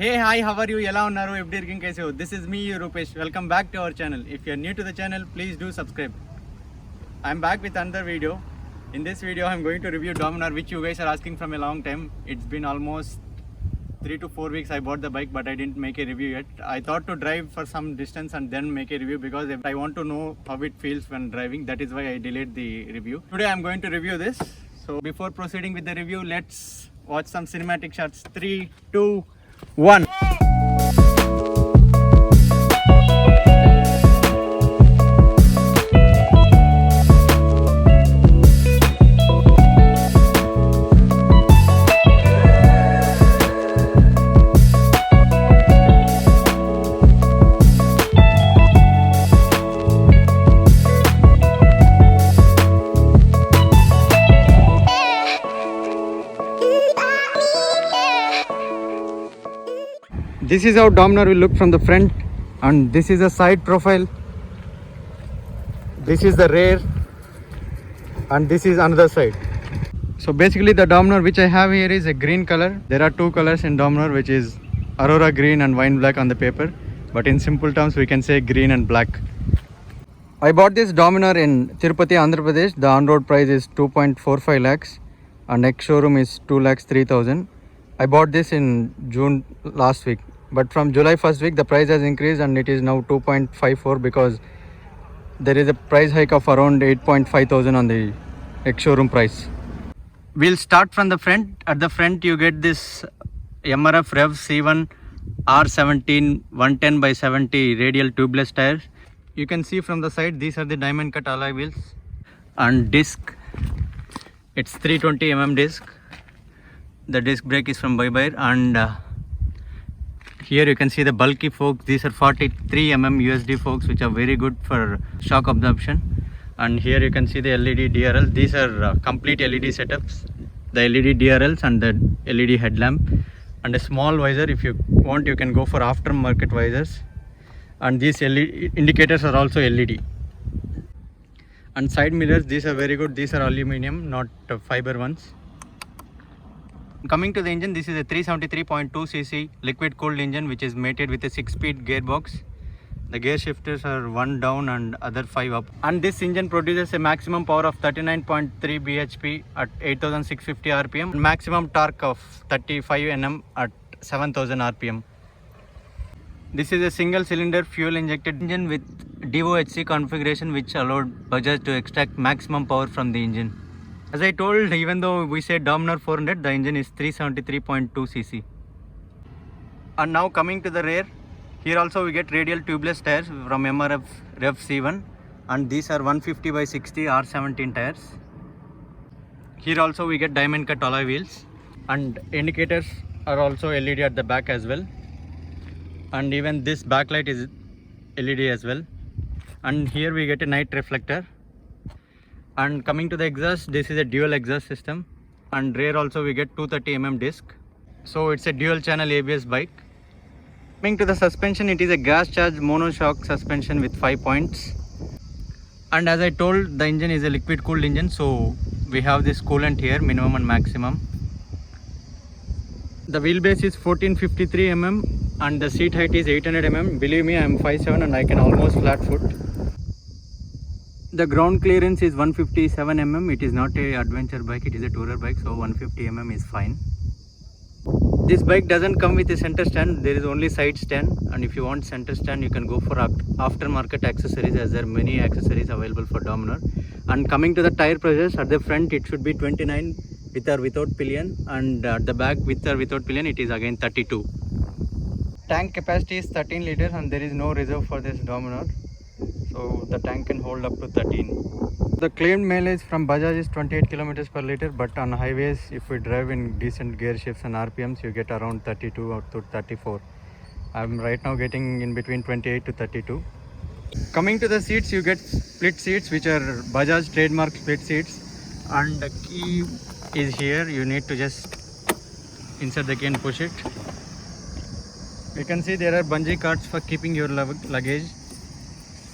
Hey, hi, how are you? Ela unnaru? Eppadi irking kaise ho? This is me, Rupesh. Welcome back to our channel. If you are new to the channel, please do subscribe. I'm back with another video. In this video, I'm going to review Dominar, which you guys are asking from a long time. It's been almost 3 to 4 weeks I bought the bike, but I didn't make a review yet. I thought to drive for some distance and then make a review because I want to know how it feels when driving. That is why I delayed the review. Today I'm going to review this. So before proceeding with the review, let's watch some cinematic shots. 3, 2, 1. This is how Dominar will look from the front, and this is a side profile. This is the rear, and this is another side. So basically the Dominar which I have here is a green color. There are two colors in Dominar, which is Aurora green and wine black on the paper, but in simple terms we can say green and black. I bought this Dominar in Tirupati, Andhra Pradesh. The on-road price is 2.45 lakhs and ex-showroom is 2 lakhs 3,000. I bought this in June last week. But from July 1st week, the price has increased and it is now 2.54 because there is a price hike of around 8.5 thousand on the ex-showroom price. We'll start from the front. At the front, you get this MRF Rev C1 R17 110 by 70 radial tubeless tires. You can see from the side, these are the diamond cut alloy wheels and disc. It's 320 mm disc. The disc brake is from Bye-Bye, and here you can see the bulky forks. These are 43 mm USD forks, which are very good for shock absorption. And here you can see the LED DRLs. These are complete LED setups. The LED DRLs and the LED headlamp and a small visor. If you want, you can go for aftermarket visors. And these LED indicators are also LED. And side mirrors, these are very good. These are aluminum, not fiber ones. Coming to the engine, this is a 373.2cc liquid cooled engine which is mated with a 6-speed gearbox. The gear shifters are 1 down and other 5 up. And this engine produces a maximum power of 39.3 bhp at 8650 rpm and maximum torque of 35 Nm at 7000 rpm. This is a single cylinder fuel injected engine with DOHC configuration which allowed Bajaj to extract maximum power from the engine. As I told, even though we say Dominar 400, the engine is 373.2cc. And now coming to the rear, here also we get radial tubeless tires from MRF Rev C1, and these are 150 by 60 R17 tires. Here also we get diamond cut alloy wheels, and indicators are also LED at the back as well. And even this backlight is LED as well. And here we get a night reflector. And coming to the exhaust, this is a dual exhaust system, and rear also we get 230 mm disc. So it's a dual channel ABS bike. Coming to the suspension, it is a gas charged monoshock suspension with 5 points. And as I told, the engine is a liquid cooled engine, so we have this coolant here, minimum and maximum. The wheelbase is 1453 mm and the seat height is 800 mm. Believe me, I am 5'7" and I can almost flat foot. The ground clearance is 157 mm. It is not a adventure bike, it is a tourer bike, so 150 mm is fine. This bike doesn't come with a center stand, there is only side stand, and if you want center stand you can go for aftermarket accessories, as there are many accessories available for Dominar. And coming to the tire pressures, at the front it should be 29 with or without pillion, and at the back with or without pillion it is again 32. Tank capacity is 13 liters and there is no reserve for this Dominar. So the tank can hold up to 13. The claimed mileage from Bajaj is 28 km per liter, but on highways, if we drive in decent gear shifts and RPMs, you get around 32 or to 34. I'm right now getting in between 28 to 32. Coming to the seats, you get split seats, which are Bajaj trademark split seats, and the key is here. You need to just insert the key and push it. You can see there are bungee cords for keeping your luggage.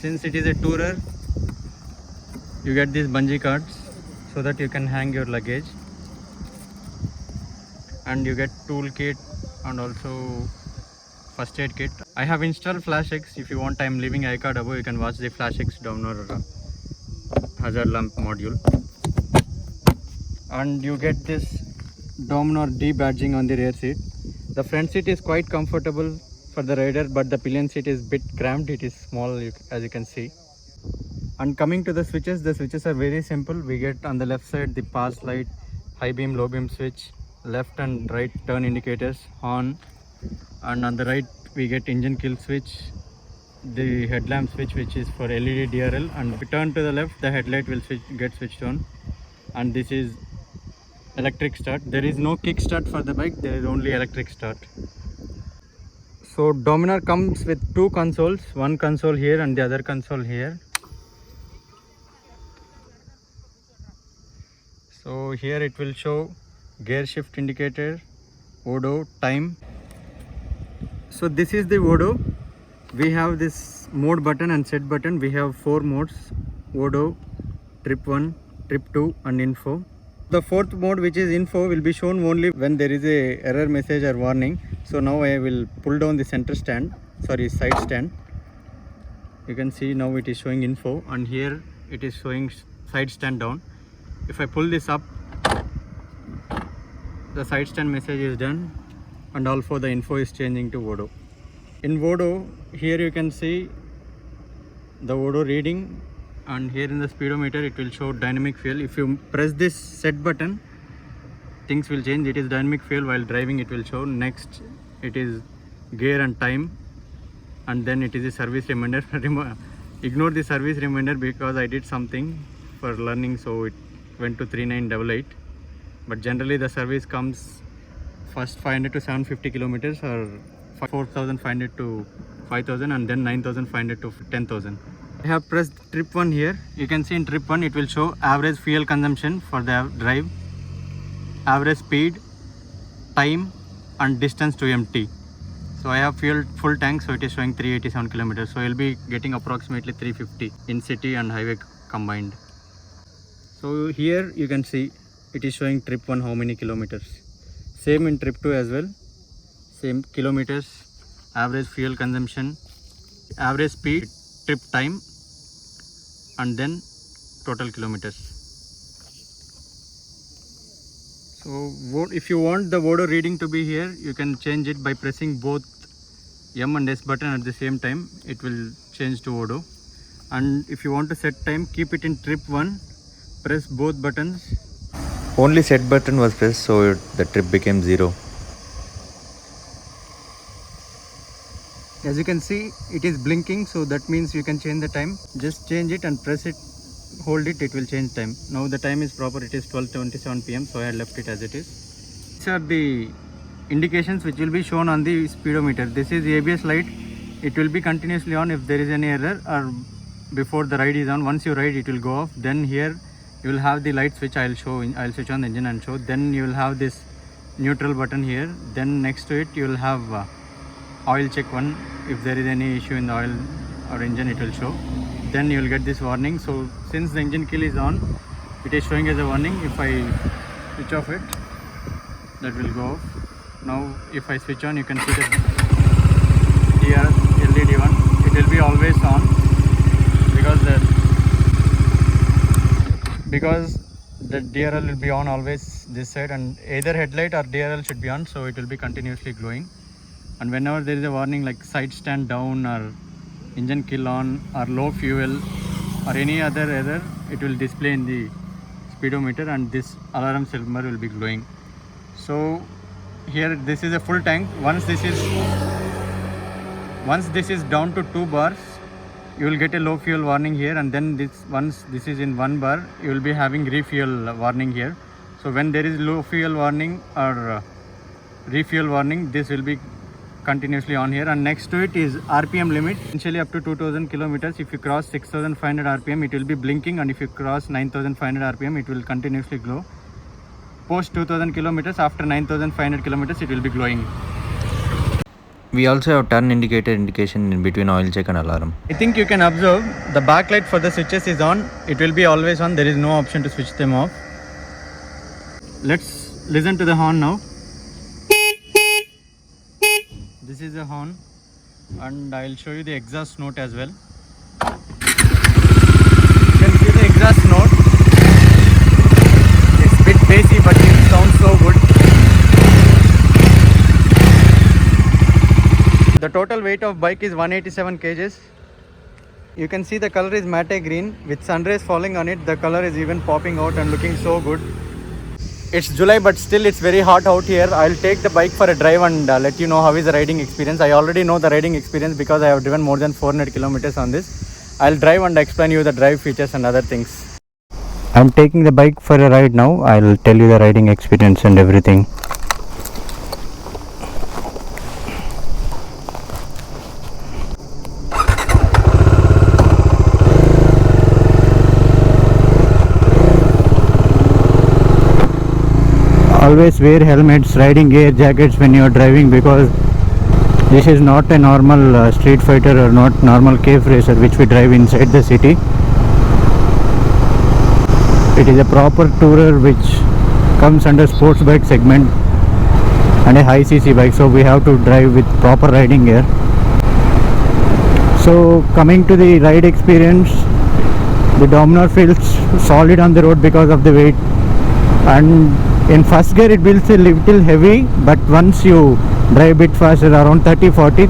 Since it is a tourer, you get these bungee cords so that you can hang your luggage. and you get toolkit and also first aid kit. I have installed FlashX. If you want, I am leaving iCard above. You can watch the FlashX Dominar hazard lamp module. And you get this Dominar D badging on the rear seat. The front seat is quite comfortable for the rider, but the pillion seat is bit cramped. It is small, as you can see. And coming to the switches are very simple. We get on the left side the pass light, high beam, low beam switch, left and right turn indicators, horn, and on the right we get engine kill switch, the headlamp switch which is for LED DRL, and if we turn to the left the headlight will get switched on, and this is electric start. There is no kick start for the bike, there is only electric start. So Dominar comes with two consoles, one console here and the other console here. So here it will show gear shift indicator, odo, time. So this is the odo. We have this mode button and set button. We have 4 modes: odo, trip 1, trip 2 and info. The fourth mode, which is info, will be shown only when there is a error message or warning. So now I will pull down the side stand. You can see now it is showing info, and here it is showing side stand down. If I pull this up, the side stand message is done, and also the info is changing to odo. In odo, here you can see the odo reading, and here in the speedometer it will show dynamic fuel. If you press this set button, things will change. It is dynamic fuel. While driving it will show. Next it is gear and time, and then it is a service reminder. Ignore the service reminder because I did something for learning, so it went to 3988, but generally the service comes first 500 to 750 kilometers, or 4500 to 5000, and then 9500 to 10,000. I have pressed trip 1 here. You can see in trip 1 it will show average fuel consumption for the drive, average speed, time and distance to empty. So I have fuel full tank, so it is showing 387 kilometers. So I will be getting approximately 350 in city and highway combined. So here you can see it is showing trip 1 how many kilometers. Same in trip 2 as well. Same kilometers, average fuel consumption, average speed, trip time, and then total kilometers. So if you want the odo reading to be here, you can change it by pressing both M and S button at the same time. It will change to odo. And if you want to set time, keep it in trip 1. Press both buttons. Only set button was pressed, so the trip became 0. As you can see, it is blinking, so that means you can change the time. Just change it and press it, hold it, it will change time. Now the time is proper, it is 12:27 PM, so I had left it as it is. These are the indications which will be shown on the speedometer. This is ABS light. It will be continuously on if there is any error or before the ride is on. Once you ride, it will go off. Then here you will have the light switch. I'll switch on the engine and show. Then you will have this neutral button here. Then next to it you will have oil check 1. If there is any issue in the oil or engine, it will show. Then you will get this warning. So since the engine kill is on, it is showing as a warning. If I switch off it, that will go off. Now if I switch on, you can see the LED one. It will be always on because the DRL will be on always this side, and either headlight or DRL should be on, so it will be continuously glowing. And whenever there is a warning like side stand down or engine kill on or low fuel or any other error, it will display in the speedometer, and this alarm symbol will be glowing. So here this is a full tank. Once this is down to 2 bars, you will get a low fuel warning here, and then once this is in 1 bar, you will be having refuel warning here. So when there is low fuel warning or refuel warning, this will be continuously on here. And next to it is RPM limit, initially up to 2000 kilometers. If you cross 6500 RPM, it will be blinking, and if you cross 9500 RPM, it will continuously glow. Post 2000 kilometers, after 9500 kilometers, it will be glowing. We also have turn indicator indication in between oil check and alarm. I think you can observe the backlight for the switches is on. It will be always on. There is no option to switch them off. Let's listen to the horn now. This is a horn, and I'll show you the exhaust note as well. You can see the exhaust note. It's a bit bassy, but it sounds so good. The total weight of bike is 187 kgs. You can see the color is matte green. With sun rays falling on it, the color is even popping out and looking so good. It's July, but still it's very hot out here. I'll take the bike for a drive and let you know how is the riding experience. I already know the riding experience because I have driven more than 400 kilometers on this. I'll drive and explain you the drive features and other things. I'm taking the bike for a ride now. I'll tell you the riding experience and everything. Always wear helmets, riding gear, jackets when you are driving, because this is not a normal street fighter or not normal cave racer which we drive inside the city. It is a proper tourer which comes under sports bike segment and a high cc bike, so we have to drive with proper riding gear. So coming to the ride experience, the Dominar feels solid on the road because of the weight, and in first gear it feels a little heavy, but once you drive a bit faster, around 30-40,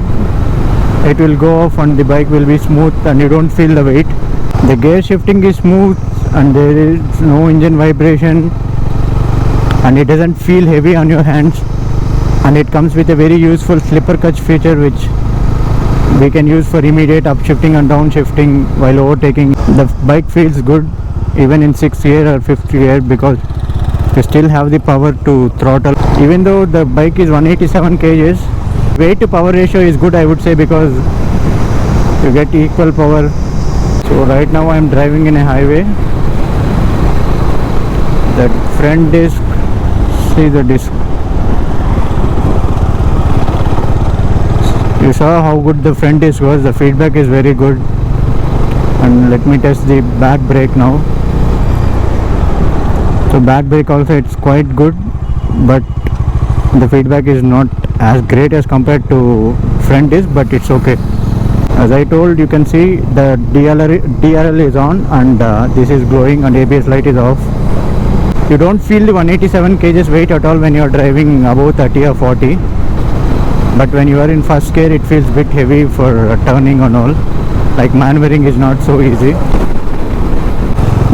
it will go off and the bike will be smooth and you don't feel the weight. The gear shifting is smooth and there is no engine vibration, and it doesn't feel heavy on your hands, and it comes with a very useful slipper catch feature which we can use for immediate upshifting and downshifting while overtaking. The bike feels good even in 6th gear or 5th gear because you still have the power to throttle. Even though the bike is 187 kgs, weight to power ratio is good, I would say, because you get equal power. So right now I am driving in a highway. The front disc, see the disc. You saw how good the front disc was. The feedback is very good. And let me test the back brake now. So back brake also it's quite good, but the feedback is not as great as compared to front disc, but it's okay. As I told, you can see the DRL is on and this is glowing and ABS light is off. You don't feel the 187 kgs weight at all when you are driving above 30 or 40, but when you are in first gear it feels a bit heavy for turning and all, like maneuvering is not so easy.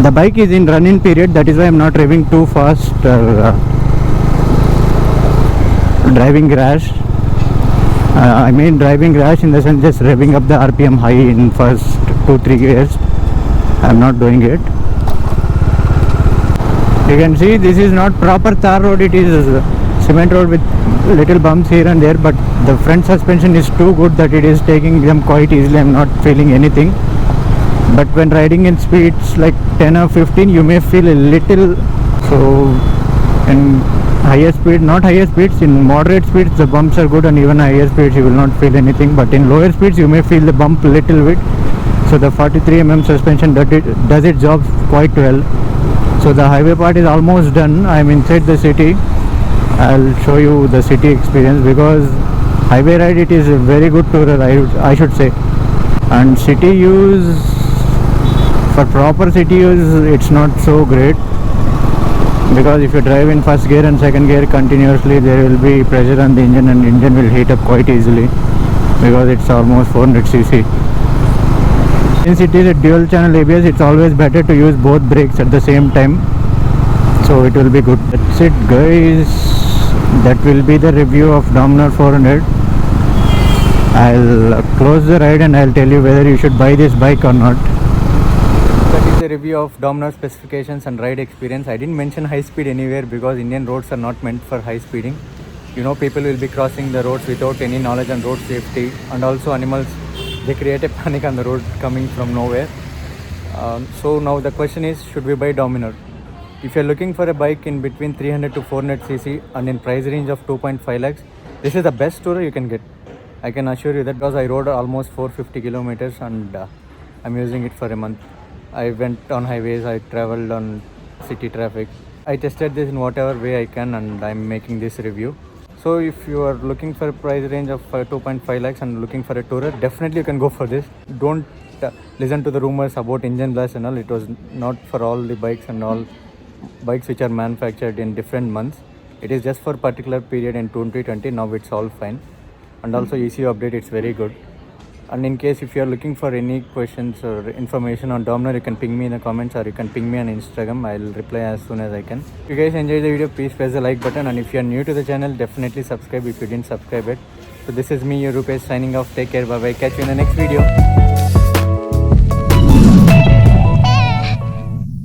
The bike is in run-in period, that is why I am not driving too fast or driving rash. I mean driving rash in the sense just revving up the RPM high in first 2-3 gears. I am not doing it. You can see this is not proper tar road, it is cement road with little bumps here and there, but the front suspension is too good that it is taking them quite easily. I am not feeling anything. But when riding in speeds like 10 or 15, you may feel a little. So in higher speed, not higher speeds, in moderate speeds the bumps are good, and even higher speeds you will not feel anything, but in lower speeds you may feel the bump a little bit. So the 43mm suspension does its job quite well. So the highway part is almost done. I am inside the city. I'll show you the city experience, because highway ride it is a very good tourer, I should say. And city use, for proper city use it's not so great, because if you drive in first gear and second gear continuously, there will be pressure on the engine and engine will heat up quite easily because it's almost 400cc. Since it is a dual channel ABS, it's always better to use both brakes at the same time, so it will be good. That's it guys, that will be the review of Dominar 400. I'll close the ride and I'll tell you whether you should buy this bike or not. That is the review of Dominar specifications and ride experience. I didn't mention high speed anywhere because Indian roads are not meant for high speeding. You know, people will be crossing the roads without any knowledge on road safety, and also animals, they create a panic on the road coming from nowhere. So now the question is, should we buy Dominar? If you're looking for a bike in between 300 to 400cc and in price range of 2.5 lakhs, this is the best tourer you can get. I can assure you that, because I rode almost 450 kilometers and I'm using it for a month. I went on highways, I traveled on city traffic. I tested this in whatever way I can and I'm making this review. So if you are looking for a price range of 2.5 lakhs and looking for a tourer, definitely you can go for this. Don't listen to the rumors about engine blast and all. It was not for all the bikes and all bikes which are manufactured in different months. It is just for particular period in 2020. Now it's all fine. And also ECU update, it's very good. And in case if you are looking for any questions or information on Dominar, you can ping me in the comments or you can ping me on Instagram. I'll reply as soon as I can. If you guys enjoyed the video, please press the like button, and if you are new to the channel, definitely subscribe if you didn't subscribe it. So this is me, your Rupesh, signing off. Take care, bye bye. Catch you in the next video.